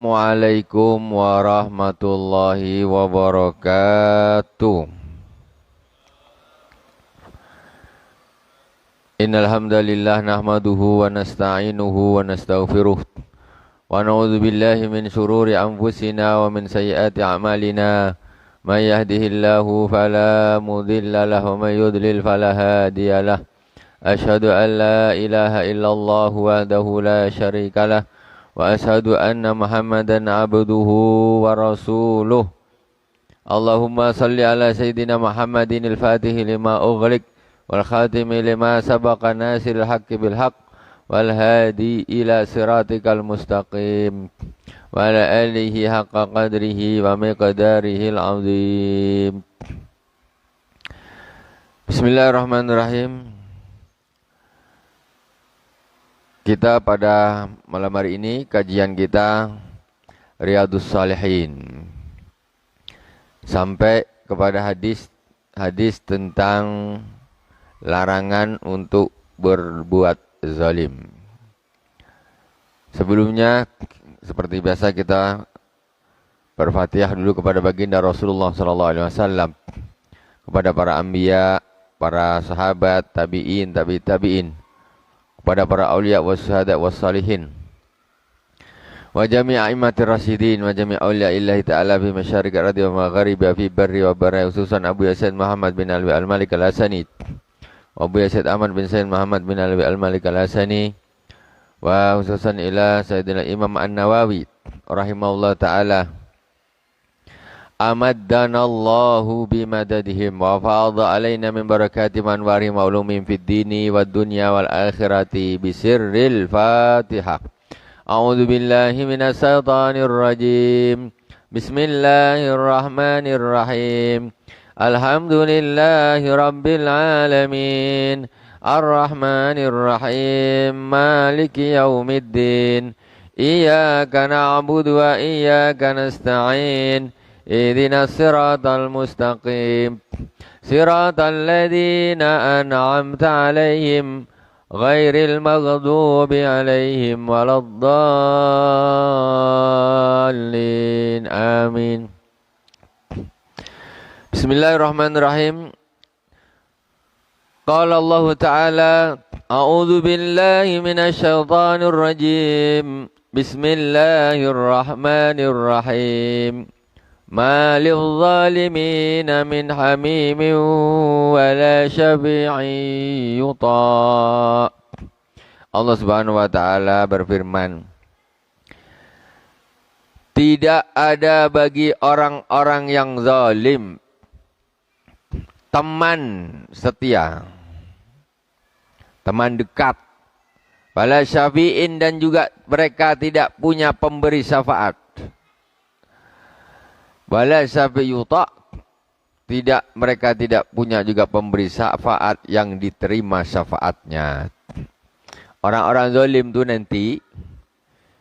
Assalamualaikum warahmatullahi wabarakatuh. Innal hamdalillah nahmaduhu wa nasta'inuhu wa nastaghfiruh wa na'udzu billahi min shururi anfusina wa min sayyiati a'malina. May yahdihillahu fala mudilla lahu wa may yudlil fala hadiyalah. Asyhadu an la ilaha illallah wahdahu la syarikalah wa asyhadu anna Muhammadan abduhu wa rasuluh. Allahumma salli ala sayyidina Muhammadin al-Fatihi lima ughliq wal khatimi lima sabaqa nasiril haqqi bil haqq wal hadi ila siratikal mustaqim wa ala alihi haqqa qadrihi wa miqdarihi al-azim. Bismillahirrahmanirrahim. Kita pada malam hari ini kajian kita Riyadhus Shalihin sampai kepada hadis tentang larangan untuk berbuat zalim. Sebelumnya seperti biasa kita berfatihah dulu kepada baginda Rasulullah SAW, kepada para anbiya, para sahabat, tabi'in, tabi'in, kepada para aulia was syuhada was salihin wa jami' a'immatir rasyidin wa jami' aulia illahi ta'ala fi masyariqi ardi wa magharibi fi barri wa bahri, khususan Abu Yasid Muhammad bin Alwi al-Malik al-Hasani wa Abu Yasid Ahmad bin Sayyid Muhammad bin Alwi al-Malik al-Hasani wa khususan ila Sayyidina Imam An-Nawawi rahimahullah ta'ala. Amaddanallahu bimadadihim wa fa'adha alaina min barakati man warihim wa ulumim fid dini wad dunya wal akhirati bisirril Fatihah. A'udzu billahi minas syaitonir rajim. Bismillahirrahmanirrahim. Alhamdulillahi rabbil alamin. Arrahmanir rahim. Maliki yaumiddin. Iyyaka na'budu wa iyyaka nasta'in. اهدنا الصراط المستقيم صراط الذين أنعمت عليهم غير المغضوب عليهم ولا الضالين آمين. Bismillahirrahmanirrahim. Qala Allah Ta'ala a'udzu billahi minasy syaithanir rajim. Bismillahirrahmanirrahim. Ma lil-zalimina min hamimin wala syafi'in yuta'. Allah Subhanahu wa taala berfirman, tidak ada bagi orang-orang yang zalim teman setia, teman dekat, wala syafi'in, dan juga mereka tidak punya pemberi syafaat. Wala syafi'uta, mereka tidak punya juga pemberi syafaat yang diterima syafaatnya. Orang-orang zalim itu nanti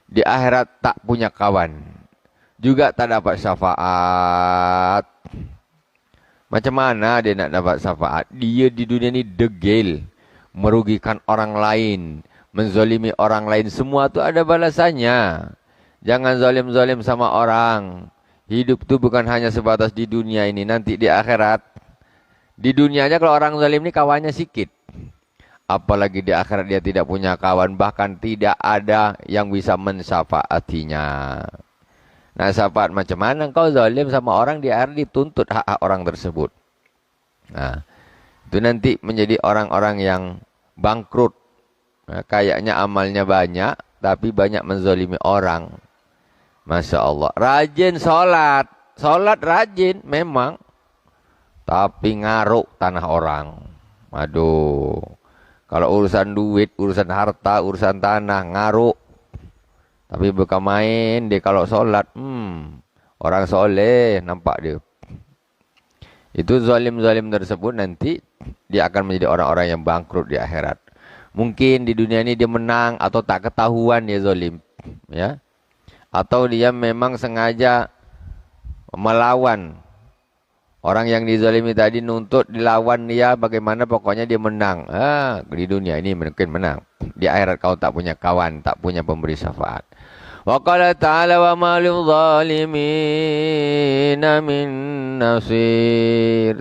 di akhirat tak punya kawan, juga tak dapat syafaat. Macam mana dia nak dapat syafaat? Dia di dunia ini degil, merugikan orang lain, menzalimi orang lain, semua itu ada balasannya. Jangan zalim-zalim sama orang. Hidup itu bukan hanya sebatas di dunia ini, nanti di akhirat. Di dunianya kalau orang zalim ini kawannya sikit. Apalagi di akhirat dia tidak punya kawan, bahkan tidak ada yang bisa mensyafaatinya. Nah, syafaat macam mana engkau zalim sama orang, di akhirat dituntut hak-hak orang tersebut. Nah, itu nanti menjadi orang-orang yang bangkrut. Nah, kayaknya amalnya banyak, tapi banyak menzalimi orang. Masya Allah, rajin sholat rajin memang, tapi ngaruk tanah orang. Aduh, kalau urusan duit, urusan harta, urusan tanah, ngaruk. Tapi bukan main dia kalau sholat, orang soleh nampak dia. Itu zalim-zalim tersebut nanti dia akan menjadi orang-orang yang bangkrut di akhirat. Mungkin di dunia ini dia menang atau tak ketahuan dia zalim, ya. Atau dia memang sengaja melawan orang yang dizalimi tadi, nuntut dilawan dia, bagaimana pokoknya dia menang. Di dunia ini mungkin menang, di akhirat kau tak punya kawan, tak punya pemberi syafaat. Wa qala ta'ala wa ma lidh-dhalimina min nasir.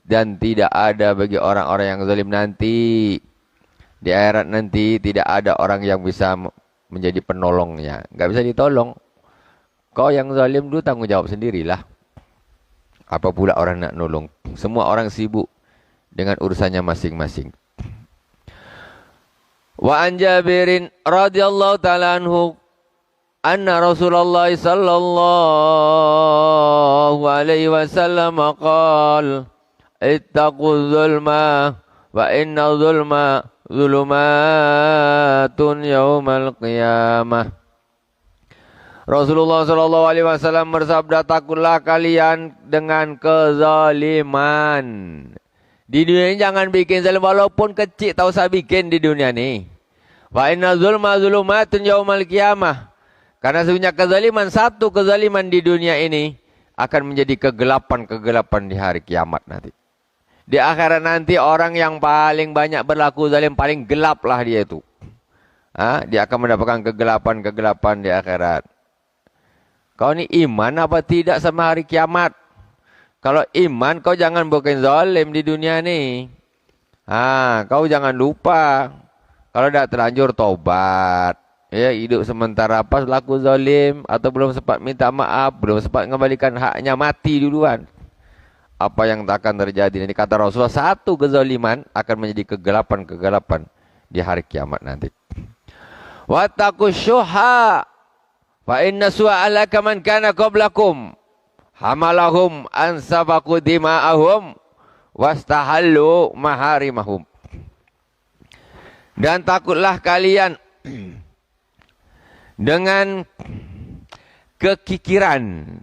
Dan tidak ada bagi orang-orang yang zalim nanti, di akhirat nanti tidak ada orang yang bisa menjadi penolongnya. Enggak bisa ditolong. Kau yang zalim dulu tanggung jawab sendirilah. Apa pula orang nak nolong? Semua orang sibuk dengan urusannya masing-masing. Wa an Jabirin radhiyallahu ta'ala anhu anna Rasulullah sallallahu alaihi wasallam qala ittaqu zulma wa inna zulma zulumatun yaumal qiyamah. Rasulullah sallallahu alaihi wasallam bersabda, takutlah kalian dengan kezaliman. Di dunia ini jangan bikin zalim walaupun kecil, tak usah bikin di dunia ini. Wa inna zulma zulumatun yaumal qiyamah. Karena sebenarnya kezaliman, satu kezaliman di dunia ini akan menjadi kegelapan-kegelapan di hari kiamat nanti. Di akhirat nanti orang yang paling banyak berlaku zalim, paling gelap lah dia itu. Dia akan mendapatkan kegelapan-kegelapan di akhirat. Kau ni iman apa tidak sama hari kiamat? Kalau iman, kau jangan bikin zalim di dunia ni. Kau jangan lupa. Kalau dah terlanjur tobat, ya hidup sementara pas laku zalim atau belum sempat minta maaf, belum sempat mengembalikan haknya, mati duluan. Apa yang akan terjadi? Ini kata Rasulullah, satu kezaliman akan menjadi kegelapan-kegelapan di hari kiamat nanti. Wattaqus syuha fa inna su'alaka man kana qablakum hamalahum an sabaku dima'ahum wastahallu maharimahum. Dan takutlah kalian dengan kekikiran,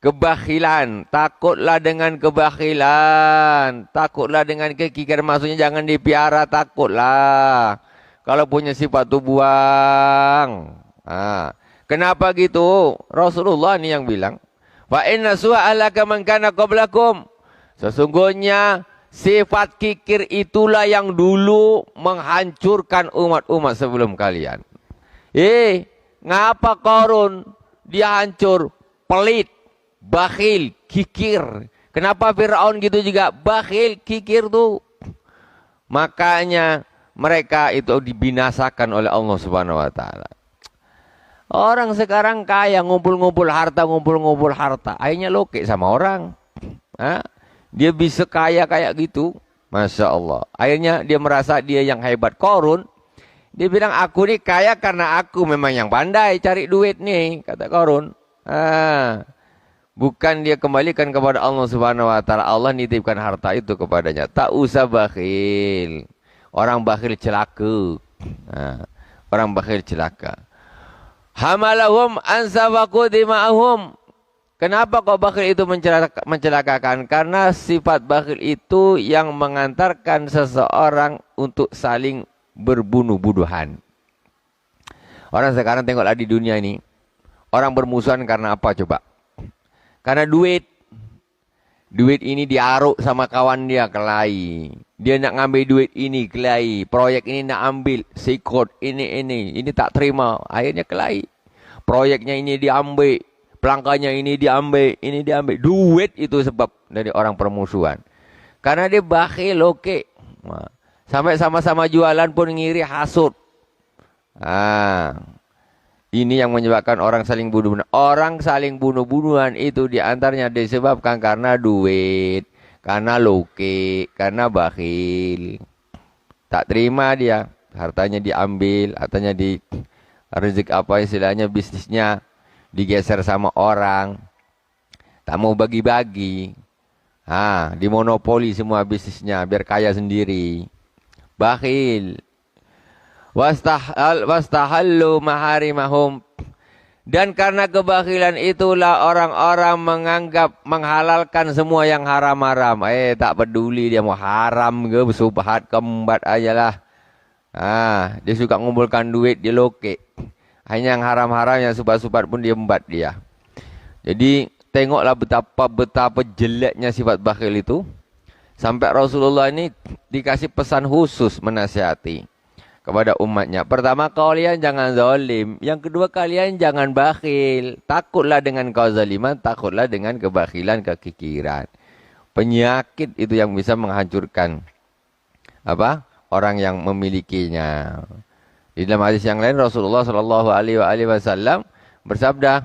kebakhilan. Takutlah dengan kebakhilan, takutlah dengan kekikiran, maksudnya jangan dipiara, takutlah. Kalau punya sifat tu buang. Kenapa gitu? Rasulullah ni yang bilang, wa inna su'alaka man kana qablakum. Sesungguhnya sifat kikir itulah yang dulu menghancurkan umat-umat sebelum kalian. Ngapa Qarun dia hancur? Pelit, bakhil, kikir. Kenapa Fir'aun gitu juga? Bakhil, kikir tuh. Makanya mereka itu dibinasakan oleh Allah Subhanahu wa taala. Orang sekarang kaya, ngumpul-ngumpul harta, akhirnya loke sama orang. Dia bisa kaya kayak gitu, Masya Allah. Akhirnya dia merasa dia yang hebat. Qarun, dia bilang, aku nih kaya karena aku memang yang pandai cari duit nih, kata Qarun. Bukan dia kembalikan kepada Allah Subhanahu wa taala. Allah nitipkan harta itu kepadanya. Tak usah bakhil. Orang bakhil celaka. Orang bakhil celaka. Hamalahum ansabaku dima'ahum. Kenapa kok bakhil itu mencelakakan? Karena sifat bakhil itu yang mengantarkan seseorang untuk saling berbunuh-bunuhan. Orang sekarang tengoklah di dunia ini. Orang bermusuhan karena apa coba? Karena duit. Duit ini diaruk sama kawan dia, kelahi. Dia nak ngambil duit ini, kelahi. Proyek ini nak ambil, sikut, ini tak terima. Akhirnya kelahi. Proyeknya ini diambil, pelangkanya ini diambil, ini diambil. Duit itu sebab dari orang permusuhan. Karena dia bakhil, oke. Sampai sama-sama jualan pun ngiri, hasut. Ini yang menyebabkan orang saling bunuh-bunuhan. Orang saling bunuh-bunuhan itu diantaranya disebabkan karena duit, karena loke, karena bakhil. Tak terima dia, hartanya diambil, hartanya di rezeki apa istilahnya, bisnisnya digeser sama orang. Tak mau bagi-bagi. Dimonopoli semua bisnisnya biar kaya sendiri. Bakhil. Wastahallu maharimahum. Dan karena kebakhilan itulah orang-orang menghalalkan semua yang haram-haram. Tak peduli dia mau haram ke, subhat kembat ajalah. Dia suka ngumpulkan duit, dia loke. Hanya yang haram-haram, yang subhat-subhat pun dia embat dia. Jadi tengoklah betapa jeleknya sifat bakhil itu. Sampai Rasulullah ini dikasih pesan khusus menasihati. kepada umatnya. Pertama, kalian jangan zalim. Yang kedua, kalian jangan bakhil. Takutlah dengan kezaliman, takutlah dengan kebakhilan, kekikiran. Penyakit itu yang bisa menghancurkan apa? Orang yang memilikinya. Di dalam hadis yang lain Rasulullah Shallallahu alaihi wasallam bersabda,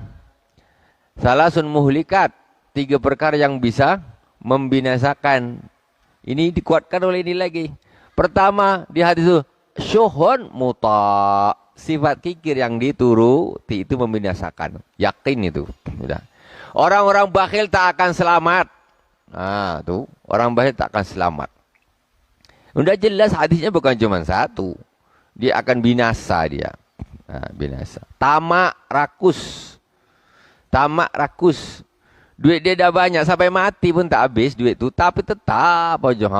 salasun muhlikat, 3 perkara yang bisa membinasakan. Ini dikuatkan oleh ini lagi. Pertama di hadis itu, syuhun muta, sifat kikir yang dituruti itu membinasakan. Yakin itu. Sudah. Orang-orang bakhil tak akan selamat. Nah, tuh, orang bakhil tak akan selamat. Udah jelas hadisnya bukan cuma satu. Dia akan binasa dia. Nah, binasa. Tamak rakus. Tamak rakus. Duit dia dah banyak sampai mati pun tak habis duit tu, tapi tetap aja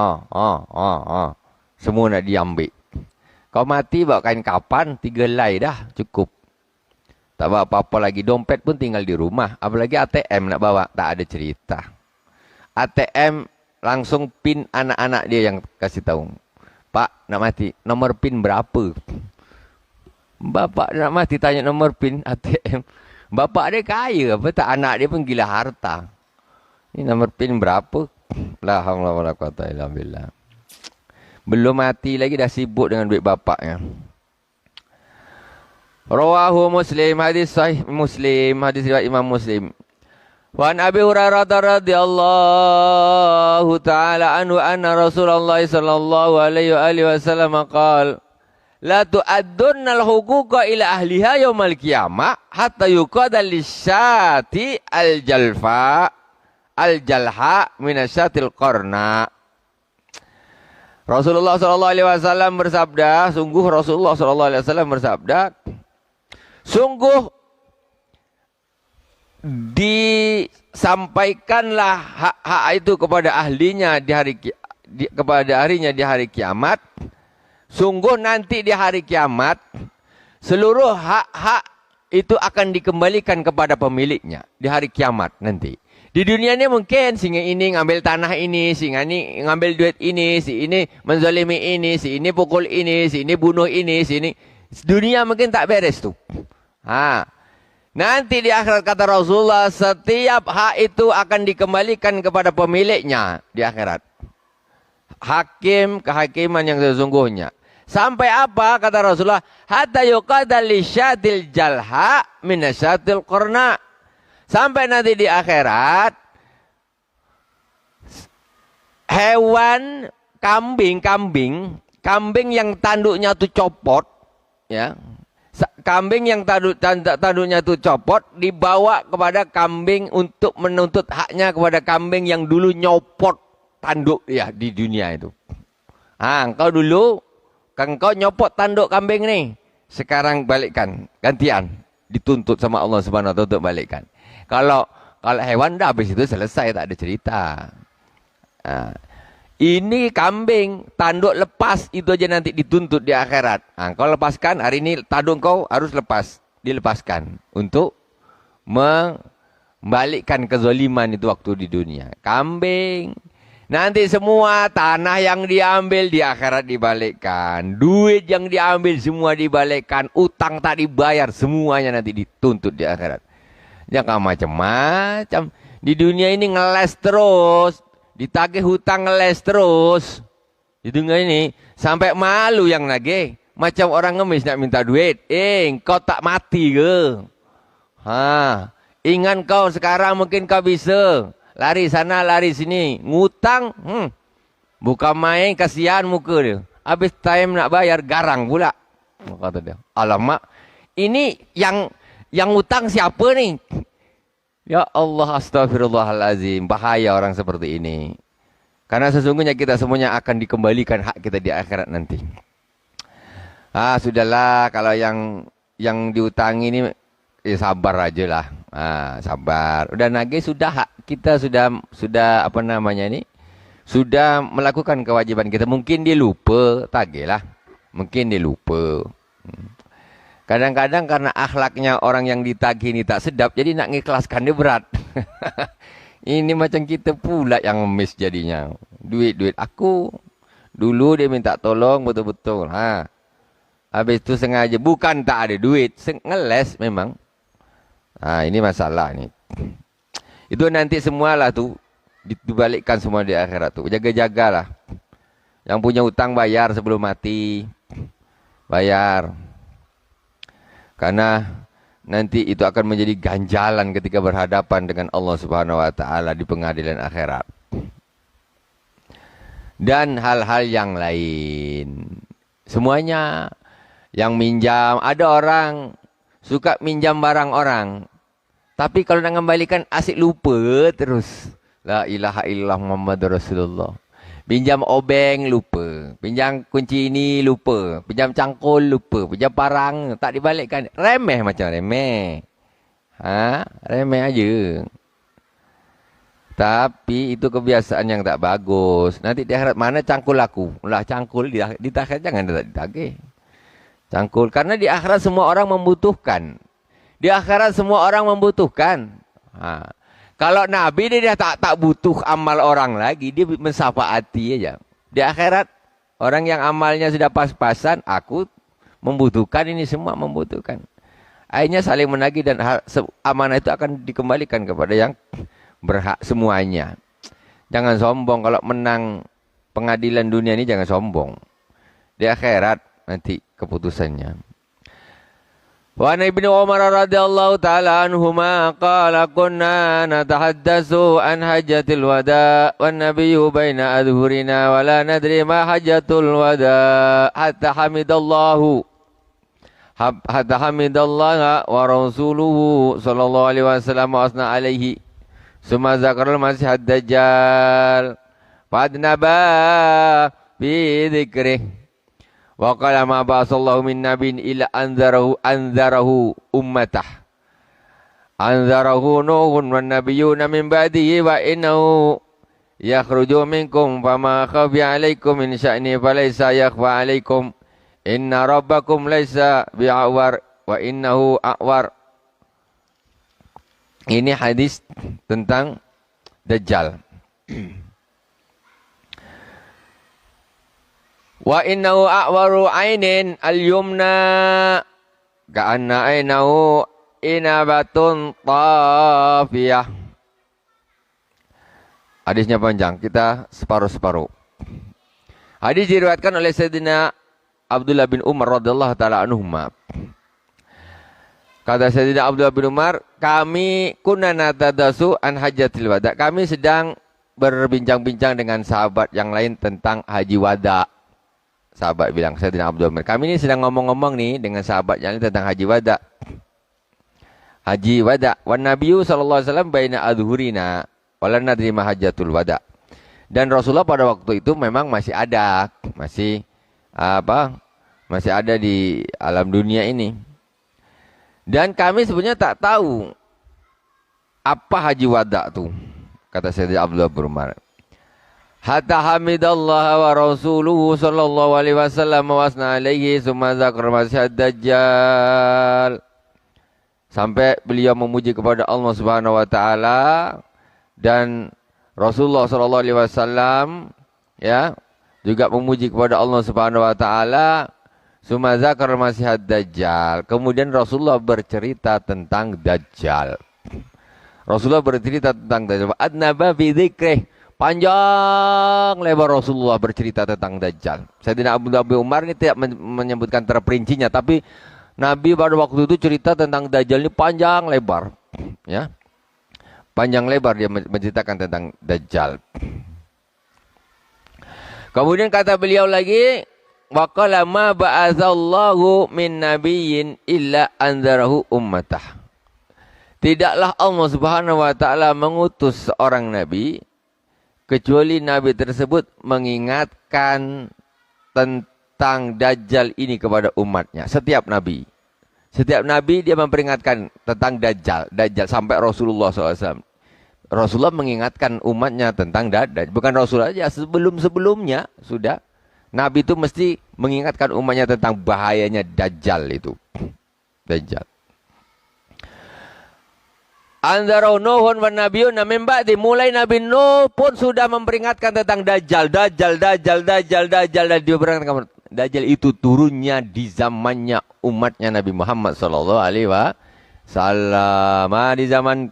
semua nak diambil. Kau mati bawa kain kapan, 3 helai dah cukup. Tak bawa apa-apa lagi, dompet pun tinggal di rumah. Apalagi ATM nak bawa, tak ada cerita. ATM langsung pin anak-anak dia yang kasih tahu. Pak, nak mati, nomor pin berapa? Bapak nak mati tanya nomor pin ATM. Bapak dia kaya apa tak, anak dia pun gila harta. Ini nomor pin berapa? La haula wala quwata illa billah. Belum mati lagi dah sibuk dengan duit bapaknya. Rawahu Muslim, hadis sahih Muslim, hadis riwayat Imam Muslim. Wa an Abi Hurairah radhiyallahu taala anhu anna Rasulullah sallallahu alaihi wasallam qala la tu'addunna al-huquqa ila ahliha yaumal qiyamah hatta yuqada lisyati al-jalfa al-jalha minasyatil qarna. Rasulullah SAW bersabda, sungguh Rasulullah SAW bersabda, sungguh disampaikanlah hak-hak itu kepada ahlinya kepada harinya di hari kiamat. Sungguh nanti di hari kiamat seluruh hak-hak itu akan dikembalikan kepada pemiliknya di hari kiamat nanti. Di dunia ini mungkin si ini ngambil tanah ini, si ini ngambil duit ini, si ini menzalimi ini, si ini pukul ini, si ini bunuh ini, si ini. Dunia mungkin tak beres tuh. Nanti di akhirat kata Rasulullah, setiap hak itu akan dikembalikan kepada pemiliknya di akhirat. Hakim kehakiman yang sesungguhnya. Sampai apa kata Rasulullah? Hatta yuqada lisyatil jalha minasyatil qarna. Sampai nanti di akhirat hewan kambing yang tanduknya tuh copot, ya. Kambing yang tanduknya tuh copot dibawa kepada kambing untuk menuntut haknya kepada kambing yang dulu nyopot tanduk ya di dunia itu. Engkau dulu engkau nyopot tanduk kambing nih. Sekarang balikkan, gantian. Dituntut sama Allah Subhanahu wa taala untuk balikkan. Kalau hewan dah habis itu selesai, tak ada cerita. Ini kambing tanduk lepas itu aja nanti dituntut di akhirat. Kau lepaskan hari ini tanduk kau harus dilepaskan untuk membalikkan kezaliman itu waktu di dunia. Kambing nanti semua tanah yang diambil di akhirat dibalikkan, duit yang diambil semua dibalikkan, utang tak dibayar semuanya nanti dituntut di akhirat. Jangan macam-macam. Di dunia ini ngeles terus. Ditagih hutang ngeles terus. Di dunia ini sampai malu yang nagih. Macam orang ngemis nak minta duit. Kau tak mati ke? Ingat kau sekarang mungkin kau bisa. Lari sana, lari sini. Ngutang. Bukan main, kasihan muka dia. Habis time nak bayar, garang pula. Kata dia. Alamak. Ini yang utang siapa nih? Ya Allah, astagfirullahalazim. Bahaya orang seperti ini. Karena sesungguhnya kita semuanya akan dikembalikan hak kita di akhirat nanti. Sudahlah, kalau yang diutangi ini sabar aja lah. Sabar. Udah nagih sudah hak kita sudah apa namanya ini? Sudah melakukan kewajiban kita. Mungkin dia lupa, tagih lah. Mungkin dia lupa. Kadang-kadang karena akhlaknya orang yang ditagih ini tak sedap, jadi nak ngikhlaskan dia berat. Ini macam kita pula yang ngemis jadinya. Duit aku. Dulu dia minta tolong betul-betul. Habis itu sengaja, bukan tak ada duit, ngeles memang. Nah, ini masalah nih. Itu nanti semualah tuh dibalikkan semua di akhirat tuh. Jaga-jagalah. Yang punya utang bayar sebelum mati. Bayar. Karena nanti itu akan menjadi ganjalan ketika berhadapan dengan Allah Subhanahu wa taala di pengadilan akhirat. Dan hal-hal yang lain. Semuanya yang minjam, ada orang suka minjam barang orang. Tapi kalau nak kembalikan asik lupa terus. La ilaha illallah Muhammadur Rasulullah. Pinjam obeng lupa. Pinjam kunci ini lupa. Pinjam cangkul lupa. Pinjam parang tak dibalikkan. Remeh macam remeh. Remeh aja. Tapi itu kebiasaan yang tak bagus. Nanti di akhirat mana cangkul aku? Lah cangkul di akhirat jangan ditagih. Cangkul. Karena di akhirat semua orang membutuhkan. Di akhirat semua orang membutuhkan. Kalau Nabi dia tak butuh amal orang lagi, dia mensafaati aja. Di akhirat orang yang amalnya sudah pas-pasan, aku membutuhkan ini semua membutuhkan. Akhirnya saling menagih dan amanah itu akan dikembalikan kepada yang berhak semuanya. Jangan sombong kalau menang pengadilan dunia ini, jangan sombong. Di akhirat nanti keputusannya. Wa an Ibnu Umar radhiyallahu taala anhuma qala kunna natahaddatsu an hajjatil wada wan nabiyyu baina adhurina wa la nadri ma hajjatul wada hatta hamidallahu wa rasuluhu sallallahu alaihi wasallam wa asna alaihi summa zakarul masih ad-dajjal fadnaba bi dzikrih. Wa qala ma ba'asallahu min nabiyyin illa anzarahu ummatah. Anzarahu Nuhun wan nabiyyuna min ba'dihi wa innahu yakhruju minkum fama khafiya 'alaikum min sya'ni falaysa yakhfa 'alaikum. Inna rabbakum laysa bi'awar wa innahu a'war. Ini hadis tentang Dajjal. Wa innahu a'waru ainin al-yumna ka'anna ainahu inabatun tafiyah. Hadisnya panjang, kita separuh-separuh. Hadis diriwayatkan oleh Sayyidina Abdullah bin Umar radhiyallahu taala anhuma. Kata Sayyidina Abdullah bin Umar, kami kunna natadasu an hajjatil wada. Kami sedang berbincang-bincang dengan sahabat yang lain tentang haji wada. Sahabat bilang, Sayyidina Abdullah bin Umar, kami ini sedang ngomong-ngomong nih dengan sahabat yang lain tentang haji wada. Haji wada. Wan nabiyyu sallallahu alaihi wasallam baina adhurina wala nadri ma hajjatul wada. Dan Rasulullah pada waktu itu memang masih ada, masih ada di alam dunia ini. Dan kami sebenarnya tak tahu apa haji wada tuh, kata Sayyidina Abdullah bin Umar. Hatta hamidallah wa rasuluhu sallallahu alaihi wasallam wa asna alaihi summa zakar masyad dajjal. Sampai beliau memuji kepada Allah Subhanahu wa taala dan Rasulullah sallallahu alaihi wasallam ya juga memuji kepada Allah Subhanahu wa taala. Summa zakar masyad dajjal. Kemudian Rasulullah bercerita tentang Dajjal. Rasulullah bercerita tentang Dajjal. Adnaba fi dzikrih. Panjang lebar Rasulullah bercerita tentang Dajjal. Sayyidina Abdullah bin Umar ini tidak menyebutkan terperincinya, tapi Nabi pada waktu itu cerita tentang Dajjal ini panjang lebar, ya. Panjang lebar dia menceritakan tentang Dajjal. Kemudian kata beliau lagi, wa qala ma ba'atsallahu min nabiyyin illa anzarahu ummatah. Tidaklah Allah Subhanahu wa taala mengutus seorang nabi kecuali nabi tersebut mengingatkan tentang Dajjal ini kepada umatnya. Setiap nabi dia memperingatkan tentang Dajjal sampai Rasulullah SAW. Rasulullah mengingatkan umatnya tentang Dajjal. Bukan Rasul aja, sebelum-sebelumnya sudah. Nabi itu mesti mengingatkan umatnya tentang bahayanya Dajjal itu. Dajjal. Anzarau Nuhun wan nabiyyuna min ba'di. Mulai Nabi Nuh pun sudah memperingatkan tentang Dajjal. Dan dia Dajjal itu turunnya di zamannya umatnya Nabi Muhammad sallallahu alaihi wasallam.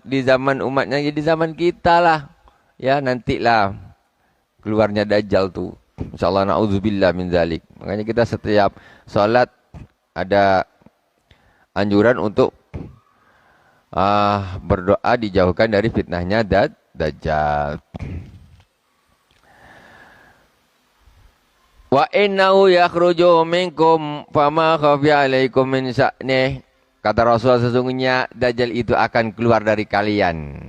Di zaman umatnya, di zaman kita lah. Ya, nantilah keluarnya Dajjal tuh. Insyaallah, na'udzubillah min zalik. Makanya kita setiap salat ada anjuran untuk berdoa dijauhkan dari fitnahnya Dajjal. Wa innahu yakhruju minkum fama khafi alaikum min sya'nih. Kata Rasul, sesungguhnya Dajjal itu akan keluar dari kalian.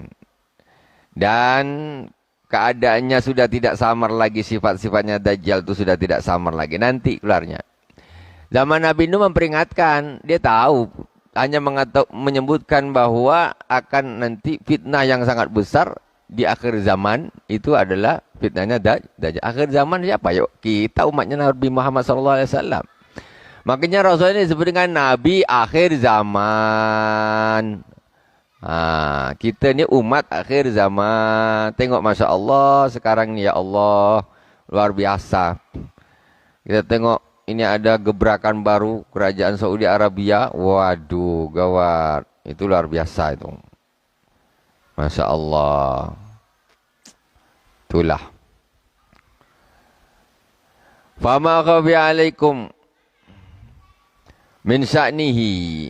Dan keadaannya sudah tidak samar lagi, sifat-sifatnya Dajjal itu sudah tidak samar lagi. Nanti keluarnya. Zaman Nabi Nuh memperingatkan, dia tahu, hanya menyebutkan bahwa akan nanti fitnah yang sangat besar di akhir zaman. Itu adalah fitnahnya Dajjal. Akhir zaman siapa? Yuk, kita umatnya Nabi Muhammad SAW. Makanya Rasul ini disebut dengan Nabi akhir zaman. Kita ini umat akhir zaman. Tengok, Masya Allah, sekarang ni ya Allah, luar biasa. Kita tengok, ini ada gebrakan baru kerajaan Saudi Arabia. Waduh, gawat. Itu luar biasa itu. Masya Allah. Itulah. Fama khafi alaikum min sya'nihi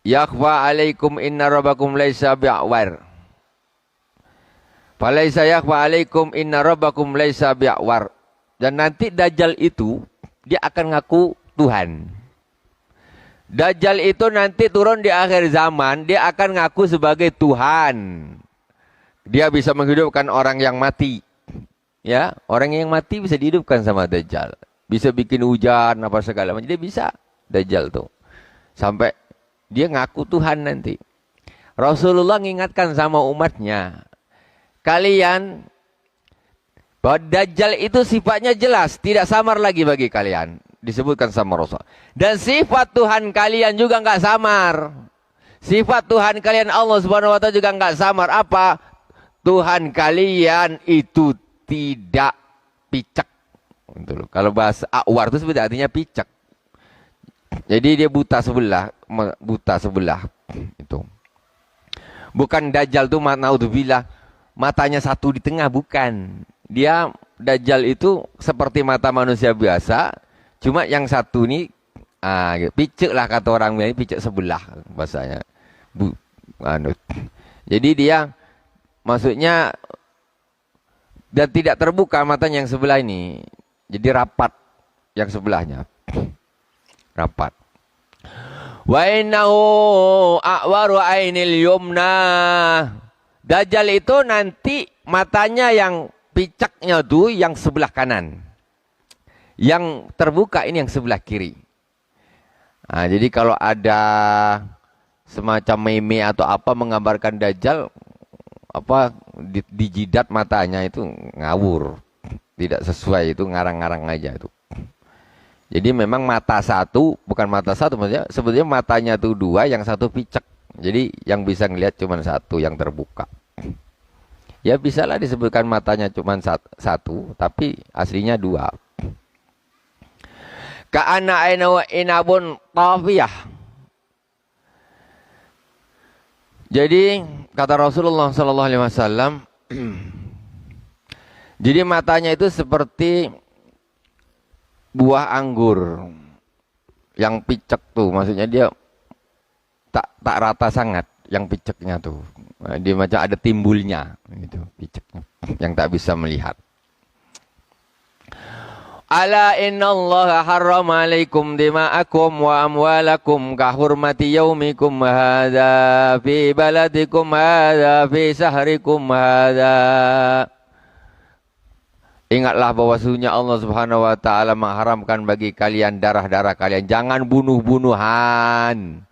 yakhfa alaikum inna rabbakum laisa bi'awar. Falaisa yakhfa alaikum inna rabbakum laisa bi'awar. Dan nanti Dajjal itu dia akan ngaku Tuhan. Dajjal itu nanti turun di akhir zaman, dia akan ngaku sebagai Tuhan. Dia bisa menghidupkan orang yang mati. Ya, orang yang mati bisa dihidupkan sama Dajjal. Bisa bikin hujan apa segala macam. Dia bisa Dajjal tuh. Sampai dia ngaku Tuhan nanti. Rasulullah mengingatkan sama umatnya, kalian bahwa Dajjal itu sifatnya jelas, tidak samar lagi bagi kalian. Disebutkan sama Rasul. Dan sifat Tuhan kalian juga enggak samar. Sifat Tuhan kalian Allah Subhanahu wa taala juga enggak samar. Apa? Tuhan kalian itu tidak picek. Kalau bahasa Awar itu sebenarnya artinya picek. Jadi dia buta sebelah, itu. Bukan Dajjal itu naudzubillah matanya satu di tengah, bukan. Dia Dajjal itu seperti mata manusia biasa, cuma yang satu ini picek lah, kata orang ini picek sebelah bahasanya. Jadi dia maksudnya dan tidak terbuka matanya yang sebelah ini. Jadi rapat yang sebelahnya. Rapat. Wa innahu a'waru ainil yumna. Dajjal itu nanti matanya yang picaknya tuh yang sebelah kanan. Yang terbuka ini yang sebelah kiri. Jadi kalau ada semacam meme atau apa menggambarkan Dajjal, apa di jidat matanya itu ngawur. Tidak sesuai, itu ngarang-ngarang aja itu. Jadi memang mata satu, bukan mata satu, maksudnya sebetulnya matanya tuh dua, yang satu picek. Jadi yang bisa ngelihat cuma satu yang terbuka. Ya bisalah disebutkan matanya cuma satu, tapi aslinya dua. Ka'anna aina inabun tafiyah. Jadi kata Rasulullah sallallahu alaihi wasallam, jadi matanya itu seperti buah anggur yang picek tuh, maksudnya dia tak rata sangat yang piceknya tuh. Dia macam ada timbulnya gitu, piceknya yang tak bisa melihat. Ala innallaha harrama alaikum dima'akum wa amwalakum ka hurmati yaumikum hadza fi baladikum hadza fi sahrikum hadza. Ingatlah bahwa sesungguhnya Allah Subhanahu wa taala mengharamkan bagi kalian darah-darah kalian. Jangan bunuh-bunuhan.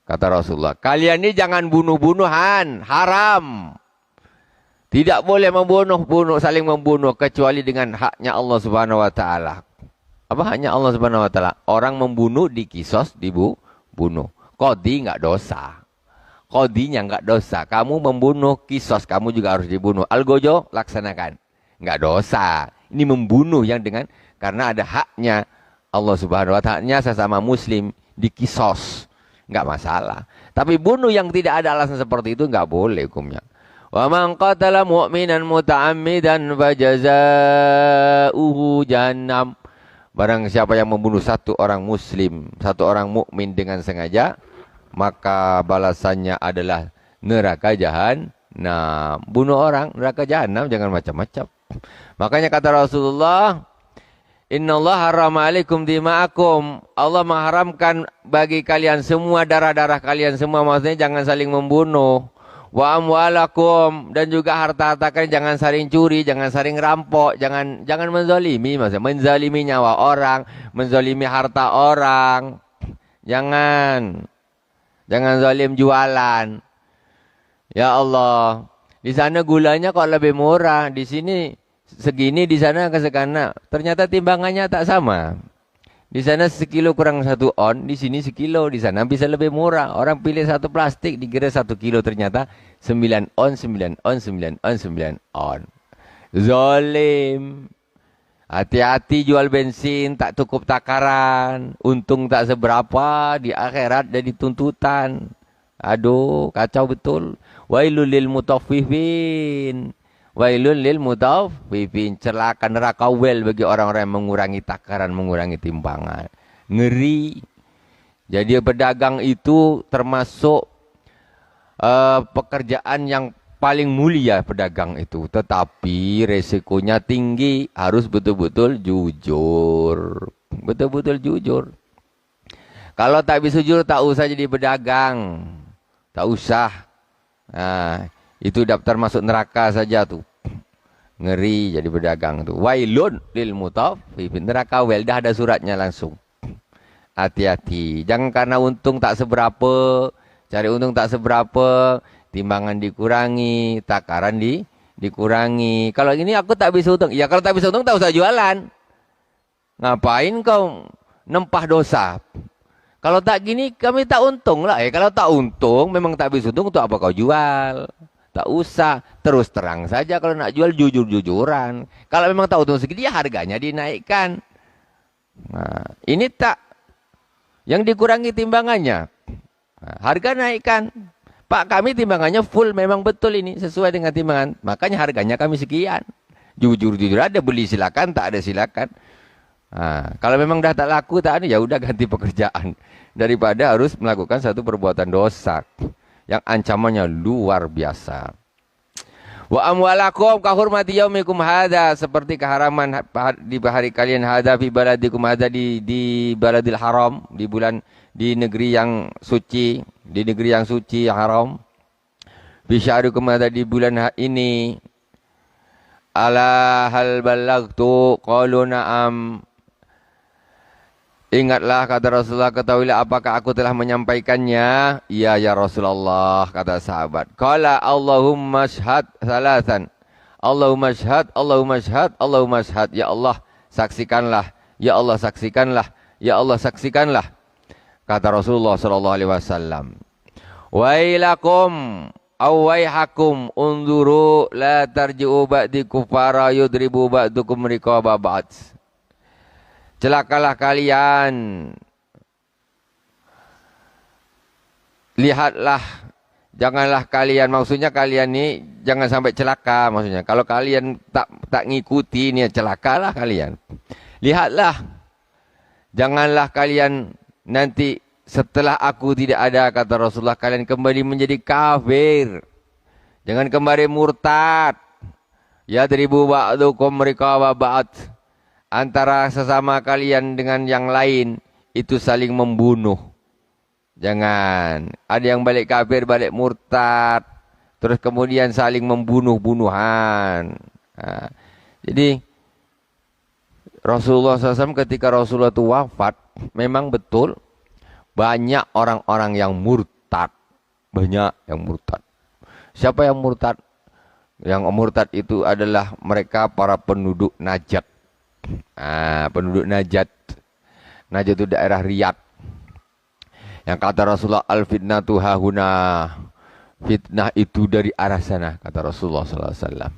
Kata Rasulullah, kalian ini jangan bunuh-bunuhan, haram. Tidak boleh saling membunuh kecuali dengan haknya Allah Subhanahu wa taala. Apa haknya Allah Subhanahu wa taala? Orang membunuh dikisos, dibunuh. Qadhi enggak dosa. Qadhinya enggak dosa. Kamu membunuh, kisos, kamu juga harus dibunuh. Algojo laksanakan. Enggak dosa. Ini membunuh yang dengan karena ada haknya Allah Subhanahu wa ta'ala sesama muslim dikisos, enggak masalah. Tapi bunuh yang tidak ada alasan seperti itu enggak boleh hukumnya. Wa man qatala mu'minan muta'ammidan fajazauhu jahannam. Barang siapa yang membunuh satu orang muslim, satu orang mukmin dengan sengaja, maka balasannya adalah neraka jahanam. Bunuh orang neraka jahanam, jangan macam-macam. Makanya kata Rasulullah, Innallaha harrama alaikum dima'akum. Allah mengharamkan bagi kalian semua darah-darah kalian semua, maksudnya jangan saling membunuh. Wa amwalakum, dan juga harta-harta kalian jangan saling curi, jangan saling rampok, jangan menzalimi, maksudnya menzalimi nyawa orang, menzalimi harta orang. Jangan zalim jualan. Ya Allah, di sana gulanya kok lebih murah, di sini segini, di sana ke sekana. Ternyata timbangannya tak sama. Di sana sekilo kurang 1 on, di sini sekilo, di sana bisa lebih murah. Orang pilih satu plastik, dikira 1 kilo, ternyata 9 on, 9 on, 9 on, 9 on. Zalim. Hati-hati jual bensin, tak cukup takaran. Untung tak seberapa, di akhirat jadi tuntutan. Aduh, kacau betul. Wailul lil mutaffifin. Wailul lil mutaffifin. Celaka neraka wel bagi orang-orang yang mengurangi takaran, mengurangi timbangan. Ngeri. Jadi pedagang itu termasuk pekerjaan yang paling mulia, pedagang itu. Tetapi resikonya tinggi. Harus betul-betul jujur. Betul-betul jujur. Kalau tak bisa jujur, tak usah jadi pedagang. Tak usah. Nah, itu daftar masuk neraka saja tuh. Ngeri jadi pedagang tuh. Wailun lil mutaffifin. Neraka wel, dah ada suratnya langsung. Hati-hati. Jangan karena untung tak seberapa, cari untung tak seberapa, timbangan dikurangi, takaran dikurangi. Kalau ini aku tak bisa untung. Ya kalau tak bisa untung tak usah jualan. Ngapain kau nempah dosa? Kalau tak gini kami tak untung lah. Kalau tak untung memang tak bisa untung, untuk apa kau jual? Tak usah, terus terang saja kalau nak jual jujur-jujuran. Kalau memang tak untung segini ya harganya dinaikkan. Nah, ini tak, yang dikurangi timbangannya. Nah, harga naikkan. Pak, kami timbangannya full, memang betul ini sesuai dengan timbangan. Makanya harganya kami sekian. Jujur-jujur, ada beli silakan, tak ada silakan. Nah, kalau memang dah tak laku, tak ada, ya udah ganti pekerjaan. Daripada harus melakukan satu perbuatan dosa yang ancamannya luar biasa. Wa amwalakum kahurmati yaumikum hadza, seperti keharaman di hari kalian hadza fi baladikum hadza, di baladil haram, di negeri yang suci, di negeri yang suci yang haram. Fi syahrikum hadza, di bulan ini. Ala hal balagtu qalu na'am. Ingatlah, kata Rasulullah, ketahuilah apakah aku telah menyampaikannya? Iya ya Rasulullah, kata sahabat. Qala Allahumma syhad salasan. Allahumma syhad, Allahumma syhad, Allahumma syhad. Ya Allah, saksikanlah. Ya Allah, saksikanlah. Ya Allah, saksikanlah. Kata Rasulullah sallallahu alaihi wasallam. Wailakum awaihakum unzuru la tarji'u ba'di kufara yudribu ba'dukum riqaba ba'd. Celakalah kalian, lihatlah, janganlah kalian, maksudnya kalian ini jangan sampai celaka, maksudnya kalau kalian tak ngikuti ini celakalah kalian. Lihatlah, janganlah kalian nanti setelah aku tidak ada, kata Rasulullah, kalian kembali menjadi kafir, jangan kembali murtad. Yadribu ba'dukum riqaba ba'd. Antara sesama kalian dengan yang lain itu saling membunuh. Jangan. Ada yang balik kafir, balik murtad. Terus kemudian saling membunuh-bunuhan. Nah, jadi Rasulullah SAW ketika Rasulullah itu wafat, memang betul banyak orang-orang yang murtad. Banyak yang murtad. Siapa yang murtad? Yang murtad itu adalah mereka para penduduk Najd. Penduduk Najd. Najd itu daerah Riyadh. Yang kata Rasulullah, al-fitnatu hahuna. Fitnah itu dari arah sana, kata Rasulullah SAW.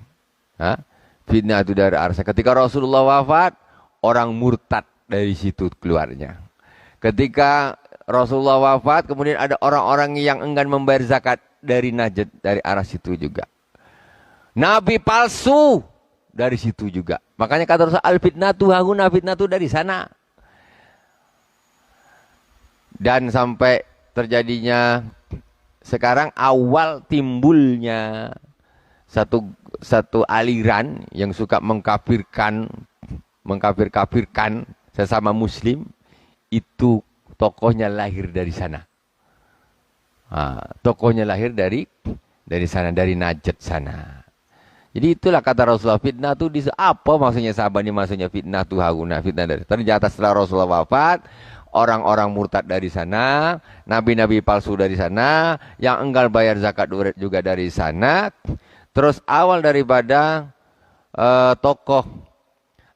Fitnah itu dari arah sana. Ketika Rasulullah wafat, orang murtad Dari situ keluarnya. Ketika Rasulullah wafat, kemudian ada orang-orang yang enggan membayar zakat dari Najd, dari arah situ juga. Nabi palsu dari situ juga. Makanya kata Rasul, al-fitnatu hahuna, fitnatu dari sana. Dan sampai terjadinya sekarang awal timbulnya satu aliran yang suka mengkafirkan sesama muslim, itu tokohnya lahir dari sana. Tokohnya lahir dari sana, dari Najd sana. Jadi itulah kata Rasulullah, fitnah itu apa maksudnya sahabat ini, maksudnya fitnah itu haguna, fitnah dari. Ternyata setelah Rasulullah wafat, orang-orang murtad dari sana, nabi-nabi palsu dari sana, yang enggal bayar zakat juga dari sana. Terus awal daripada tokoh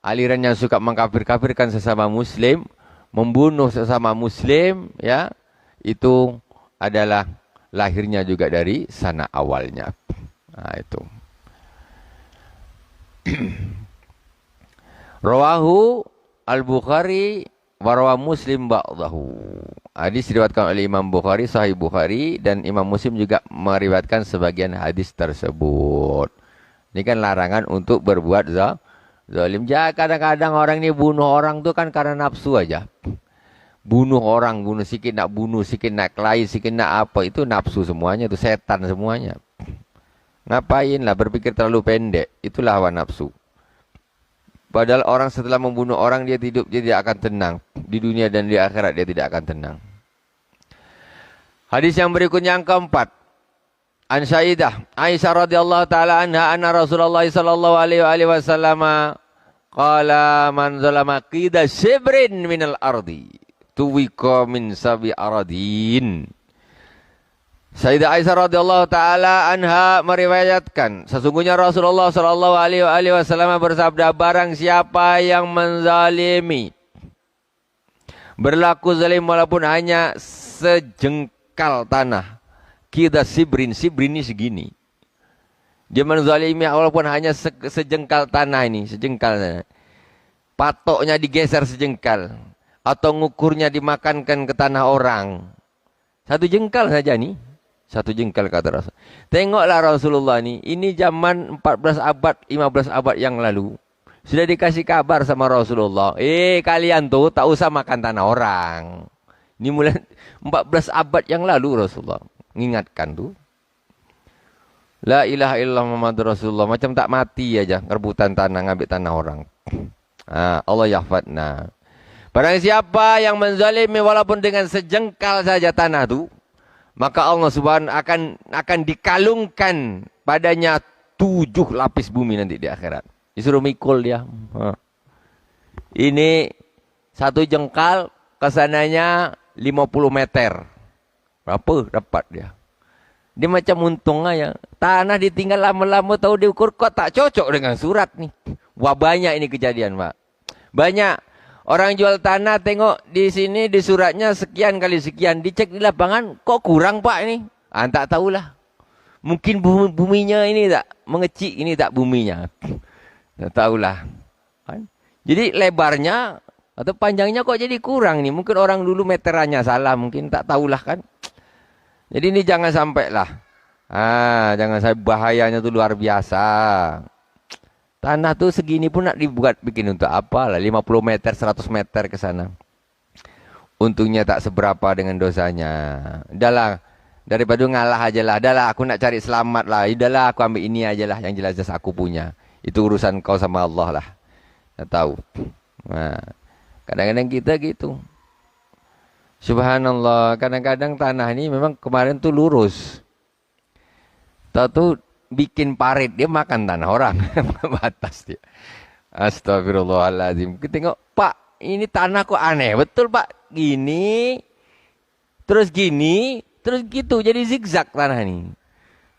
aliran yang suka mengkafirkan sesama muslim, membunuh sesama muslim, ya, itu adalah lahirnya juga dari sana awalnya. Nah, itu. Rawahu al-Bukhari wa rawa Muslim ba'dahu. Hadis diriwayatkan oleh Imam Bukhari, Sahih Bukhari, dan Imam Muslim juga meriwayatkan sebagian hadis tersebut. Ini kan larangan untuk berbuat zalim. Ya, kadang-kadang orang ini bunuh orang tuh kan karena nafsu aja. Bunuh orang, bunuh sikit nak kelahi, sikit nak apa, itu nafsu semuanya, itu setan semuanya. Ngapain lah berpikir terlalu pendek, itulah hawa nafsu. Padahal orang setelah membunuh orang, dia hidup, dia tidak akan tenang. Di dunia dan di akhirat dia tidak akan tenang. Hadis yang berikutnya yang keempat. An Sayyidah Aisyah radhiyallahu taala anha anna Rasulullah sallallahu alaihi wasallam qala man zalama qida shibrin minal ardi tuwika min sabi aradin. Sayyidah Aisyah radhiyallahu taala anha meriwayatkan, sesungguhnya Rasulullah sallallahu alaihi wasallam bersabda, barang siapa yang menzalimi, berlaku zalim walaupun hanya sejengkal tanah, kita sibrin ini segini, dia menzalimi walaupun hanya sejengkal tanah ini, sejengkal tanah. Patoknya digeser sejengkal, atau ngukurnya dimakankan ke tanah orang, satu jengkal saja nih. Satu jengkal kata Rasul. Tengoklah Rasulullah ini zaman 14 abad, 15 abad yang lalu. Sudah dikasih kabar sama Rasulullah. Kalian tuh tak usah makan tanah orang. Ini mulai 14 abad yang lalu Rasulullah mengingatkan tuh. La ilaha illallah Muhammadur Rasulullah. Macam tak mati aja rebutan tanah, ngambil tanah orang. Allah yahfadna. Barang siapa yang menzalimi walaupun dengan sejengkal saja tanah tuh, maka Allah Subhanahu akan dikalungkan padanya 7 lapis bumi nanti di akhirat. Disuruh mikul dia. Ini satu jengkal kesananya 50 meter. Berapa dapat dia? Dia macam untung aja. Tanah ditinggal lama-lama tahu diukur, kok tak cocok dengan surat nih. Wah, banyak ini kejadian, Pak. Banyak. Orang jual tanah, tengok di sini di suratnya sekian kali sekian. Dicek di lapangan, kok kurang Pak ini? Tak tahulah. Mungkin buminya ini tak mengecik, ini tak buminya. Tak tahulah. Jadi lebarnya atau panjangnya kok jadi kurang nih. Mungkin orang dulu meterannya salah, mungkin tak tahulah kan. Jadi ini jangan sampai lah. Jangan sampai, bahayanya tuh luar biasa. Tanah tuh segini pun nak dibuat bikin untuk apa lah, 50 meter, 100 meter ke sana. Untungnya tak seberapa dengan dosanya. Udahlah, daripada ngalah aja lah. Udahlah, aku nak cari selamat lah. Udahlah, aku ambil ini aja lah, yang jelas-jelas aku punya. Itu urusan kau sama Allah lah. Tak tahu. Kadang-kadang kita gitu. Subhanallah, kadang-kadang tanah ini memang kemarin tuh lurus. Tahu tuh bikin parit, dia makan tanah orang. Batas dia. Astagfirullahaladzim. Kita tengok, Pak, ini tanah kok aneh. Betul Pak, gini, terus gitu. Jadi zigzag tanah ini.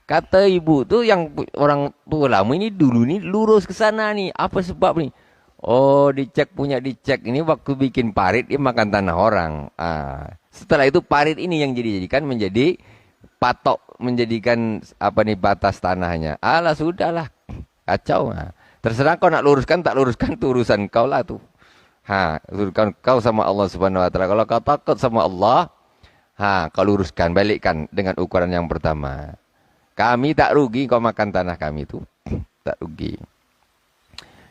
Kata ibu tuh yang orang tua lama ini dulu nih lurus ke sana nih. Apa sebab nih? Oh, dicek ini waktu bikin parit dia makan tanah orang. Setelah itu parit ini yang dijadikan menjadi patok, menjadikan batas tanahnya. Sudahlah, kacau. Terserah kau nak luruskan tak luruskan, itu urusan kau lah tuh. Luruskan kau sama Allah Subhanahu wa taala. Kalau kau takut sama Allah, kau luruskan, balikkan dengan ukuran yang pertama. Kami tak rugi kau makan tanah kami itu. Tak rugi.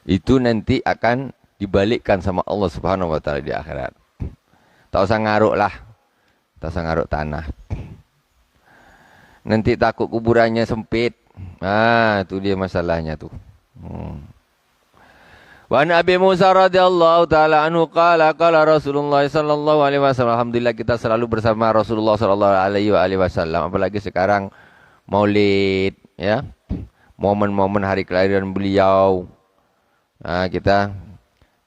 Itu nanti akan dibalikkan sama Allah Subhanahu wa taala di akhirat. Tak usah ngaruk lah. Tak usah ngaruk tanah. Nanti takut kuburannya sempit. Itu dia masalahnya tuh. Wa an Abi Musa radhiyallahu taala anhu qala Rasulullah sallallahu alaihi wasallam. Alhamdulillah kita selalu bersama Rasulullah sallallahu alaihi wasallam, apalagi sekarang Maulid ya. Momen-momen hari kelahiran beliau. Kita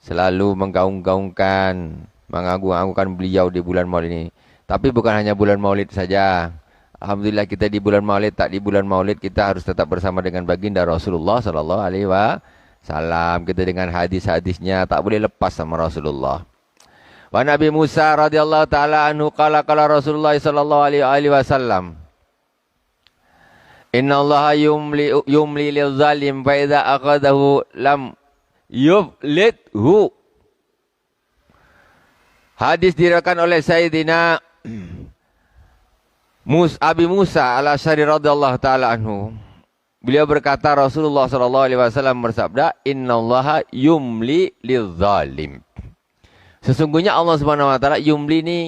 selalu menggaung-gaungkan, mengagung-agungkan beliau di bulan Maulid ini. Tapi bukan hanya bulan Maulid saja. Alhamdulillah kita di bulan Maulid, tak di bulan Maulid kita harus tetap bersama dengan baginda Rasulullah sallallahu alaihi wasallam. Kita dengan hadis-hadisnya tak boleh lepas sama Rasulullah. Wa Nabi Musa radhiyallahu taala anhu qala Rasulullah sallallahu alaihi wasallam. Inna Allah yumli lil zalim fa idza aqadahu lam yuflithu. Hadis diriwayatkan oleh Sayyidina Abi Musa al-Asy'ari radhiyallahu taala anhu. Beliau berkata, Rasulullah sallallahu alaihi wasallam bersabda, "Innallaha yumli lidzalim." Sesungguhnya Allah Subhanahu wa taala yumli ini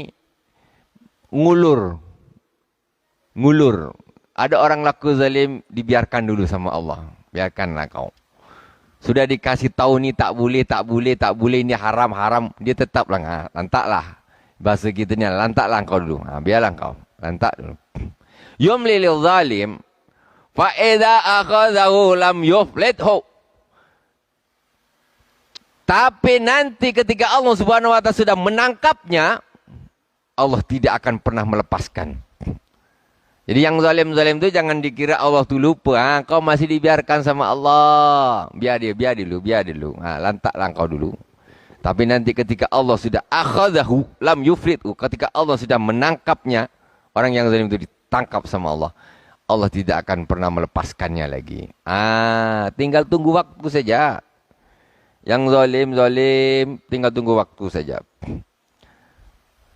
ngulur. Ada orang laku zalim, dibiarkan dulu sama Allah. Biarkanlah kau. Sudah dikasih tahu ni tak boleh, ini haram, dia tetaplah lantaklah. Bahasa kita ni lantaklah kau dulu. Biarlah kau, lantak dulu. Yumli lidzalim fa idza akhadhahu lam yuflithu. Tapi nanti ketika Allah Subhanahu wa taala sudah menangkapnya, Allah tidak akan pernah melepaskan. Jadi yang zalim-zalim itu jangan dikira Allah tu lupa. Kau masih dibiarkan sama Allah. Biar dulu. Lantaklah kau dulu. Tapi nanti ketika Allah sudah akhadhahu lam yuflithu, ketika Allah sudah menangkapnya, orang yang zalim itu ditangkap sama Allah. Allah tidak akan pernah melepaskannya lagi. Tinggal tunggu waktu saja. Yang zalim tinggal tunggu waktu saja.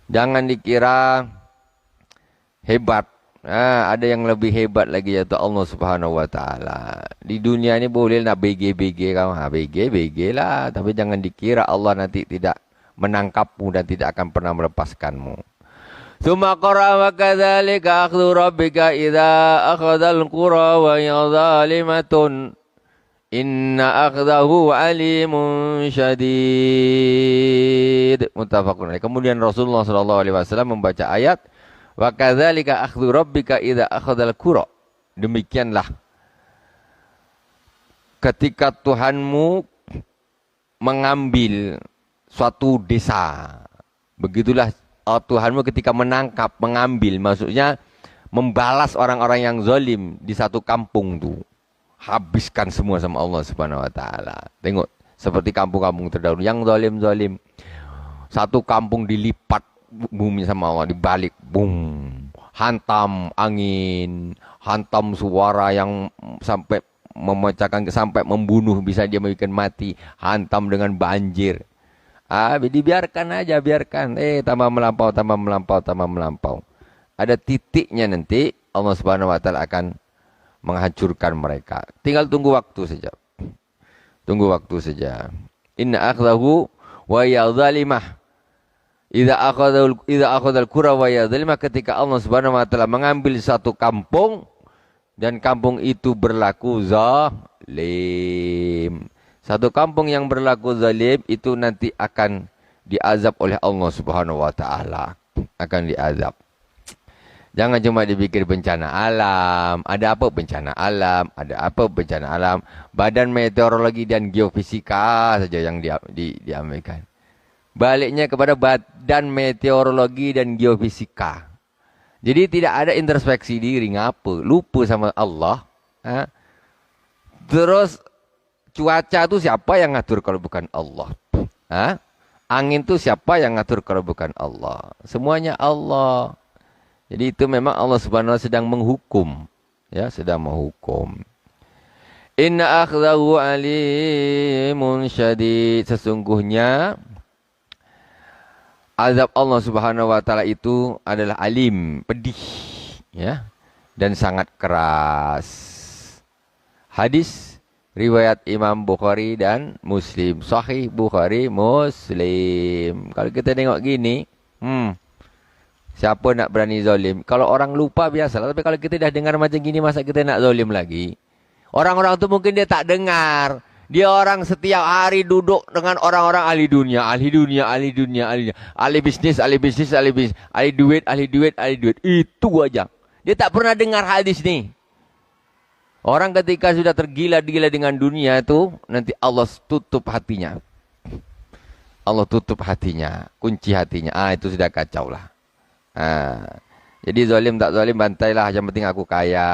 Jangan dikira hebat. Ada yang lebih hebat lagi, yaitu Allah Subhanahu wa taala. Di dunia ini boleh nak BG kamu. BG lah, tapi jangan dikira Allah nanti tidak menangkapmu dan tidak akan pernah melepaskanmu. Tsumma qara wa kadzalika akhdhu rabbika idza akhadhal qura wa hiya zalimatun inna akhdahu alimun syadid. Muttafaqun alaih. Kemudian Rasulullah sallallahu alaihi wasallam membaca ayat wa kadzalika akhdhu rabbika idza akhadhal qura. Demikianlah ketika Tuhanmu mengambil suatu desa. Begitulah Tuhanmu ketika mengambil, maksudnya membalas orang-orang yang zalim di satu kampung tuh. Habiskan semua sama Allah Subhanahu wa taala. Tengok seperti kampung-kampung terdahulu yang zalim. Satu kampung dilipat bumi sama Allah, dibalik, boom. Hantam angin, hantam suara yang sampai memecahkan, sampai membunuh, bisa dia membuat mati, hantam dengan banjir. Dibiarkan aja, biarkan. Tambah melampau. Ada titiknya nanti Allah Subhanahu wa taala akan menghancurkan mereka. Tinggal tunggu waktu saja. Inna akhdahu wa ya zalimah. Idza akhadhal qura wa ya zalimah, ketika Allah Subhanahu wa taala mengambil satu kampung dan kampung itu berlaku zalim. Satu kampung yang berlaku zalim itu nanti akan diazab oleh Allah Subhanahu wa taala. Akan diazab. Jangan cuma dipikir bencana alam. Ada apa bencana alam? Badan Meteorologi dan Geofisika saja yang diambilkan. Baliknya kepada Badan Meteorologi dan Geofisika. Jadi tidak ada introspeksi diri. Ngapa? Lupa sama Allah. Terus cuaca itu siapa yang ngatur kalau bukan Allah? Angin itu siapa yang ngatur kalau bukan Allah? Semuanya Allah. Jadi itu memang Allah Subhanahu wa taala sedang menghukum. Ya, sedang menghukum. Inna akhdahu alimun syadid. Sesungguhnya azab Allah Subhanahu wa taala itu adalah alim, pedih, ya, dan sangat keras. Hadis riwayat Imam Bukhari dan Muslim. Sahih Bukhari Muslim. Kalau kita tengok gini, siapa nak berani zalim? Kalau orang lupa biasalah, tapi kalau kita dah dengar macam gini, masa kita nak zalim lagi? Orang-orang tu mungkin dia tak dengar. Dia orang setiap hari duduk dengan orang-orang ahli dunia, ahli dunia, ahli dunia, ahli dunia. Ahli bisnis, ahli bisnis, ahli bisnis. Ahli duit, ahli duit, ahli duit. Itu aja. Dia tak pernah dengar hadis ni. Orang ketika sudah tergila-gila dengan dunia itu, nanti Allah tutup hatinya. Allah tutup hatinya. Kunci hatinya. Itu sudah kacau lah. Jadi zalim tak zalim bantailah. Yang penting aku kaya.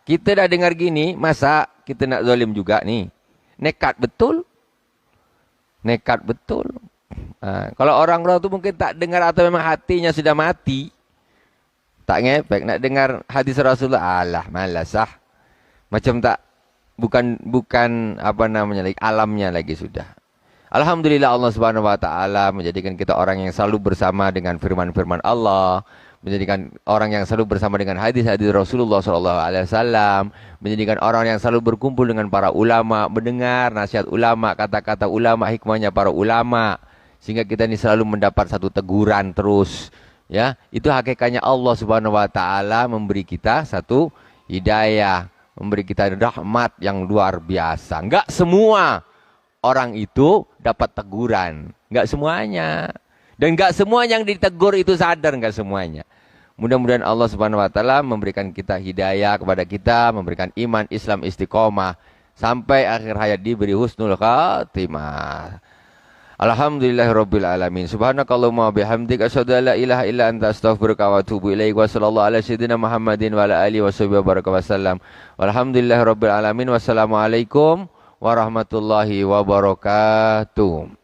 Kita dah dengar gini, masa kita nak zalim juga nih? Nekat betul. Nekat betul. Kalau orang-orang tu mungkin tak dengar atau memang hatinya sudah mati. Tak ngepek. Nak dengar hadis Rasulullah. Alah, malas ah. Macam tak. Bukan apa namanya lagi. Alamnya lagi sudah. Alhamdulillah Allah Subhanahu wa taala menjadikan kita orang yang selalu bersama dengan firman-firman Allah. Menjadikan orang yang selalu bersama dengan hadis-hadis Rasulullah SAW, menjadikan orang yang selalu berkumpul dengan para ulama, mendengar nasihat ulama, kata-kata ulama, hikmahnya para ulama, sehingga kita ini selalu mendapat satu teguran terus. Ya, itu hakikatnya Allah Subhanahu Wa Taala memberi kita satu hidayah, memberi kita rahmat yang luar biasa. Enggak semua orang itu dapat teguran, enggak semuanya. Dan enggak semua yang ditegur itu sadar, enggak semuanya. Mudah-mudahan Allah Subhanahu wa taala memberikan kita hidayah kepada kita, memberikan iman Islam istiqomah sampai akhir hayat diberi husnul khatimah. Alhamdulillahirabbil alamin. Subhanakallahumma bihamdika asyhadu an la ilaha illa anta astaghfiruka wa atubu ilaik. Wa sallallahu ala sayyidina Muhammadin wa ala alihi washabihi wasallam. Walhamdulillahirabbil alamin. Wassalamualaikum warahmatullahi wabarakatuh.